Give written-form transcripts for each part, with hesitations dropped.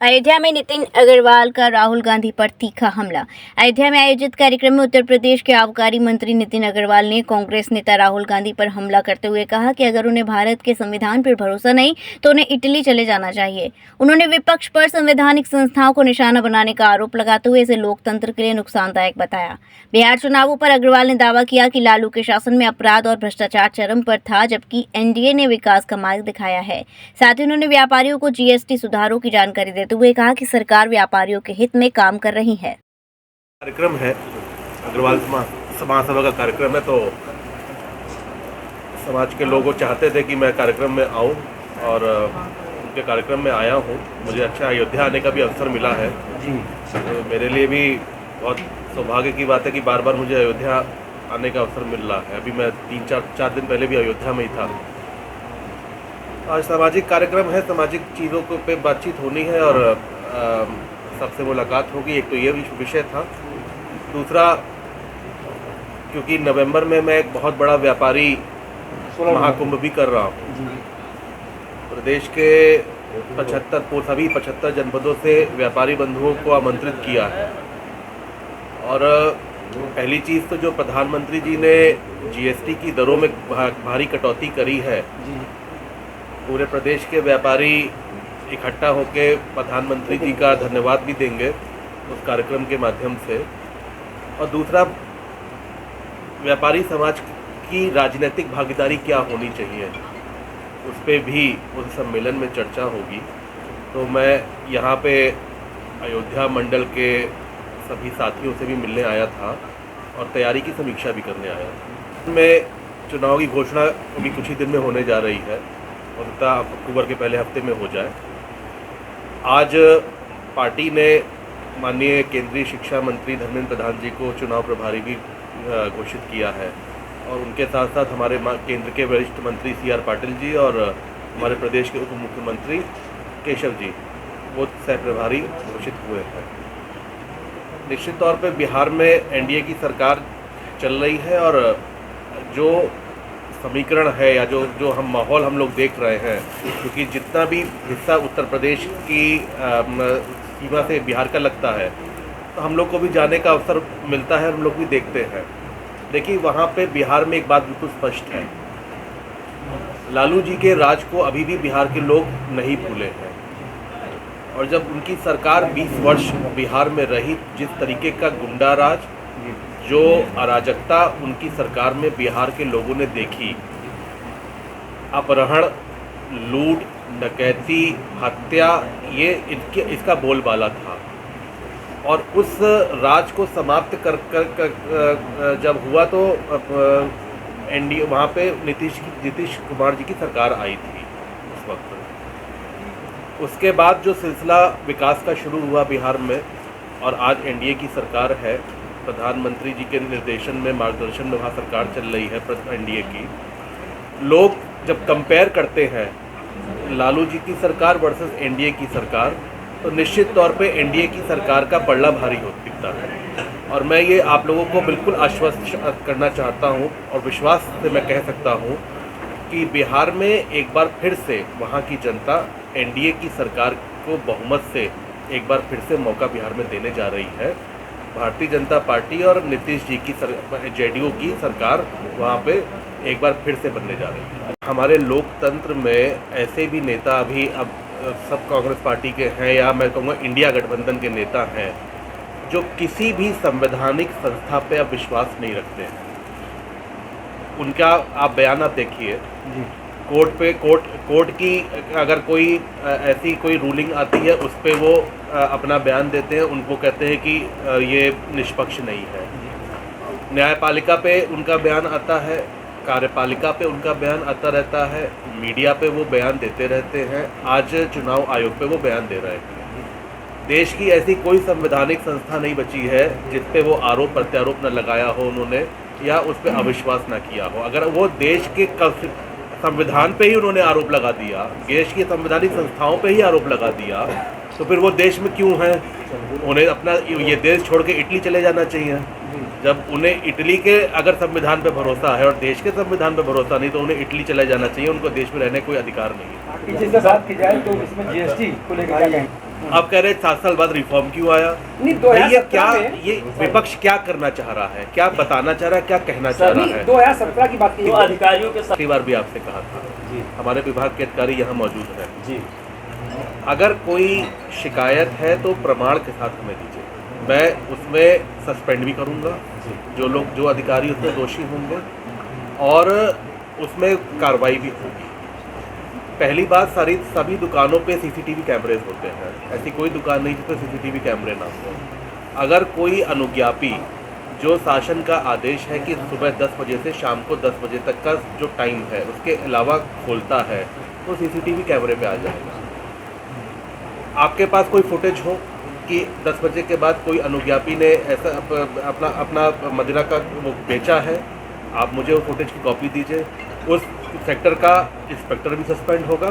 अयोध्या में नितिन अग्रवाल का राहुल गांधी पर तीखा हमला। अयोध्या में आयोजित कार्यक्रम में उत्तर प्रदेश के आबकारी मंत्री नितिन अग्रवाल ने कांग्रेस नेता राहुल गांधी पर हमला करते हुए कहा कि अगर उन्हें भारत के संविधान पर भरोसा नहीं तो उन्हें इटली चले जाना चाहिए। उन्होंने विपक्ष पर संवैधानिक संस्थाओं को निशाना बनाने का आरोप लगाते हुए इसे लोकतंत्र के लिए नुकसानदायक बताया। बिहार चुनावों पर अग्रवाल ने दावा किया कि लालू के शासन में अपराध और भ्रष्टाचार चरम पर था, जबकि एनडीए ने विकास का मार्ग दिखाया है। साथ ही उन्होंने व्यापारियों को जीएसटी सुधारों की जानकारी देते हुए कहा कि सरकार व्यापारियों के हित में काम कर रही है। कार्यक्रम है अग्रवाल समाज सेवा का कार्यक्रम है, तो समाज के लोग चाहते थे कि मैं कार्यक्रम में आऊं और उनके कार्यक्रम में आया हूं। मुझे अच्छा अयोध्या आने का भी अवसर मिला है जी। तो मेरे लिए भी बहुत सौभाग्य की बात है कि बार बार मुझे अयोध्या आने का अवसर मिल रहा है। अभी मैं 3-4 दिन पहले भी अयोध्या में ही था। आज सामाजिक कार्यक्रम है, सामाजिक चीज़ों को पे बातचीत होनी है और सबसे मुलाकात होगी। एक तो ये विषय था। दूसरा, क्योंकि नवंबर में मैं एक बहुत बड़ा व्यापारी महाकुंभ भी कर रहा हूँ। प्रदेश के सभी 75 जनपदों से व्यापारी बंधुओं को आमंत्रित किया है। और पहली चीज़ तो जो प्रधानमंत्री जी ने जीएसटी की दरों में भारी कटौती करी है, पूरे प्रदेश के व्यापारी इकट्ठा होकर प्रधानमंत्री जी का धन्यवाद भी देंगे उस कार्यक्रम के माध्यम से। और दूसरा, व्यापारी समाज की राजनीतिक भागीदारी क्या होनी चाहिए, उस पर भी उस सम्मेलन में चर्चा होगी। तो मैं यहाँ पे अयोध्या मंडल के सभी साथियों से भी मिलने आया था और तैयारी की समीक्षा भी करने आया था। मैं चुनाव की घोषणा अभी कुछ ही दिन में होने जा रही है, होता अक्टूबर के पहले हफ्ते में हो जाए। आज पार्टी ने माननीय केंद्रीय शिक्षा मंत्री धर्मेंद्र प्रधान जी को चुनाव प्रभारी भी घोषित किया है और उनके साथ साथ हमारे केंद्र के वरिष्ठ मंत्री CR पाटिल जी और हमारे प्रदेश के उप मुख्यमंत्री केशव जी वो सह प्रभारी घोषित हुए हैं। निश्चित तौर पर बिहार में एनडीए की सरकार चल रही है और जो समीकरण है या जो हम माहौल हम लोग देख रहे हैं, क्योंकि जितना भी हिस्सा उत्तर प्रदेश की सीमा से बिहार का लगता है, तो हम लोग को भी जाने का अवसर मिलता है, हम लोग भी देखते हैं। देखिए, वहाँ पे बिहार में एक बात बिल्कुल स्पष्ट है, लालू जी के राज को अभी भी बिहार के लोग नहीं भूले हैं। और जब उनकी सरकार 20 वर्ष बिहार में रही, जिस तरीके का गुंडा राज, जो अराजकता उनकी सरकार में बिहार के लोगों ने देखी, अपहरण, लूट, डकैती, हत्या, ये इसका बोलबाला था। और उस राज को समाप्त कर जब हुआ तो एनडीए वहाँ पे नीतीश कुमार जी की सरकार आई थी उस वक्त। उसके बाद जो सिलसिला विकास का शुरू हुआ बिहार में, और आज एनडीए की सरकार है, प्रधानमंत्री जी के निर्देशन में, मार्गदर्शन में वहाँ सरकार चल रही है एनडीए की। लोग जब कंपेयर करते हैं लालू जी की सरकार वर्सेस एनडीए की सरकार, तो निश्चित तौर पे एनडीए की सरकार का पलड़ा भारी हो दिखता है। और मैं ये आप लोगों को बिल्कुल आश्वस्त करना चाहता हूँ और विश्वास से मैं कह सकता हूँ कि बिहार में एक बार फिर से वहाँ की जनता एनडीए की सरकार को बहुमत से एक बार फिर से मौका बिहार में देने जा रही है। भारतीय जनता पार्टी और नीतीश जी की जेडीयू की सरकार वहाँ पे एक बार फिर से बनने जा रही है। हमारे लोकतंत्र में ऐसे भी नेता अभी अब सब कांग्रेस पार्टी के हैं, या मैं कहूँगा इंडिया गठबंधन के नेता हैं, जो किसी भी संवैधानिक संस्था पे अब विश्वास नहीं रखते हैं। उनका आप बयान आप देखिए, कोर्ट की अगर कोई ऐसी कोई रूलिंग आती है, उस पर वो अपना बयान देते हैं, उनको कहते हैं कि ये निष्पक्ष नहीं है। न्यायपालिका पे उनका बयान आता है, कार्यपालिका पे उनका बयान आता रहता है, मीडिया पे वो बयान देते रहते हैं, आज चुनाव आयोग पे वो बयान दे रहे हैं। देश की ऐसी कोई संवैधानिक संस्था नहीं बची है जिस पे वो आरोप प्रत्यारोप न लगाया हो उन्होंने, या उस पर अविश्वास न किया हो। अगर वो देश के संविधान पे ही उन्होंने आरोप लगा दिया, देश की संवैधानिक संस्थाओं पे ही आरोप लगा दिया, तो फिर वो देश में क्यों हैं? उन्हें अपना ये देश छोड़ के इटली चले जाना चाहिए। जब उन्हें इटली के अगर संविधान पे भरोसा है और देश के संविधान पे भरोसा नहीं, तो उन्हें इटली चले जाना चाहिए। उनको देश में रहने का कोई अधिकार नहीं है। जिससे बात की जाए तो इसमें जीएसटी को लेकर क्या कहें? आप कह रहे हैं 7 साल बाद रिफॉर्म क्यों आया? नहीं, नहीं, ये 2017 क्या, में ये विपक्ष क्या करना चाह रहा है, क्या बताना चाह रहा है, क्या कहना चाह रहा है? 2017 की बात की तो अधिकारियों के साथ पिछली बार भी आपसे कहा था, जी हमारे विभाग के अधिकारी यहाँ मौजूद हैं। जी अगर कोई शिकायत है तो प्रमाण के साथ हमें दीजिए, मैं उसमें सस्पेंड भी करूँगा जो अधिकारी उसमें दोषी होंगे, और उसमें कार्रवाई भी होगी। पहली बात, सभी दुकानों पे सीसीटीवी कैमरेज होते हैं, ऐसी कोई दुकान नहीं जिसमें सीसीटीवी कैमरे ना हो। अगर कोई अनुज्ञापी जो शासन का आदेश है कि सुबह 10 बजे से शाम को 10 बजे तक का जो टाइम है उसके अलावा खोलता है, तो सीसीटीवी कैमरे पे आ जाएगा। आपके पास कोई फुटेज हो कि 10 बजे के बाद कोई अनुज्ञापी ने ऐसा अपना मदिरा का वो बेचा है, आप मुझे वो फुटेज की कॉपी दीजिए। उस सेक्टर का इंस्पेक्टर भी सस्पेंड होगा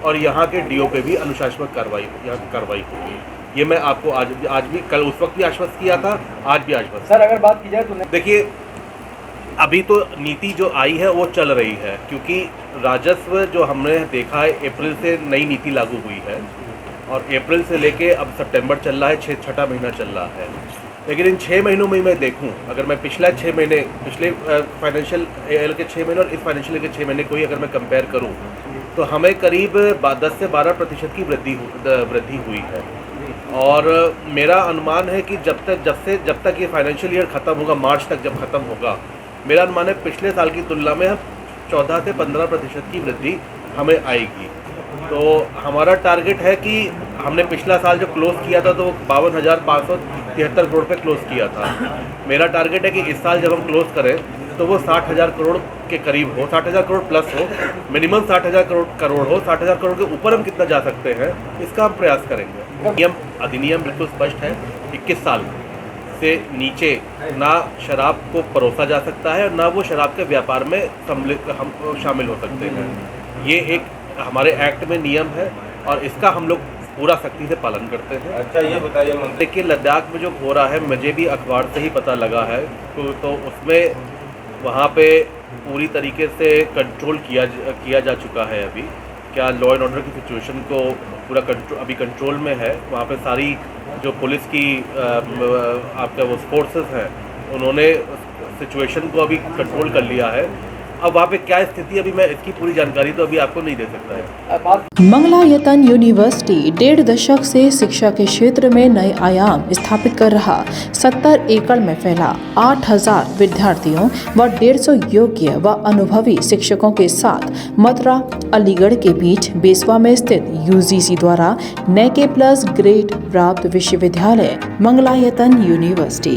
और यहाँ के डीओ पे भी अनुशासनात्मक कार्रवाई होगी। ये मैं आपको आज भी, कल उस वक्त भी आश्वस्त किया था, आज भी आश्वस्त। सर अगर बात की जाए तो देखिए, अभी तो नीति जो आई है वो चल रही है, क्योंकि राजस्व जो हमने देखा है, अप्रैल से नई नीति लागू हुई है और अप्रैल से लेके अब सितंबर चल रहा है, छठा महीना चल रहा है। लेकिन इन 6 महीनों में मैं देखूं, अगर मैं पिछले फाइनेंशियल ईयर के 6 महीने और इस फाइनेंशियल ईयर के 6 महीने को ही अगर मैं कंपेयर करूं, तो हमें करीब 10 से 12% की वृद्धि हुई है। और मेरा अनुमान है कि जब तक ये फाइनेंशियल ईयर ख़त्म होगा, मार्च तक जब ख़त्म होगा, मेरा अनुमान है पिछले साल की तुलना में 14 से 15% की वृद्धि हमें आएगी। तो हमारा टारगेट है कि हमने पिछला साल जब क्लोज़ किया था तो 52,573 करोड़ पे क्लोज़ किया था। मेरा टारगेट है कि इस साल जब हम क्लोज़ करें तो वो 60,000 करोड़ के करीब हो, 60,000 करोड़ प्लस हो, मिनिमम 60,000 करोड़ हो। 60,000 करोड़ के ऊपर हम कितना जा सकते हैं, इसका हम प्रयास करेंगे। अधिनियम बिल्कुल स्पष्ट है, 21 साल से नीचे ना शराब को परोसा जा सकता है और ना वो शराब के व्यापार में हम शामिल हो सकते हैं। ये एक हमारे एक्ट में नियम है और इसका हम लोग पूरा सख्ती से पालन करते हैं। अच्छा, ये बताइए मंत्री, देखिए, लद्दाख में जो हो रहा है, मुझे भी अखबार से ही पता लगा है, तो उसमें वहाँ पे पूरी तरीके से कंट्रोल किया जा चुका है। अभी क्या लॉ एंड ऑर्डर की सिचुएशन को पूरा अभी कंट्रोल में है। वहाँ पे सारी जो पुलिस की आपका वो फोर्सेस हैं, उन्होंने सिचुएशन को अभी कंट्रोल कर लिया है। अब वहाँ पे क्या स्थिति, अभी मैं इसकी पूरी जानकारी तो अभी आपको नहीं दे सकता है। मंगलायतन यूनिवर्सिटी 1.5 दशक से शिक्षा के क्षेत्र में नए आयाम स्थापित कर रहा 70 एकड़ में फैला 8,000 विद्यार्थियों व 150 योग्य व अनुभवी शिक्षकों के साथ मथुरा अलीगढ़ के बीच बेसवा में स्थित UGC द्वारा NAAC+ ग्रेड प्राप्त विश्वविद्यालय मंगलायतन यूनिवर्सिटी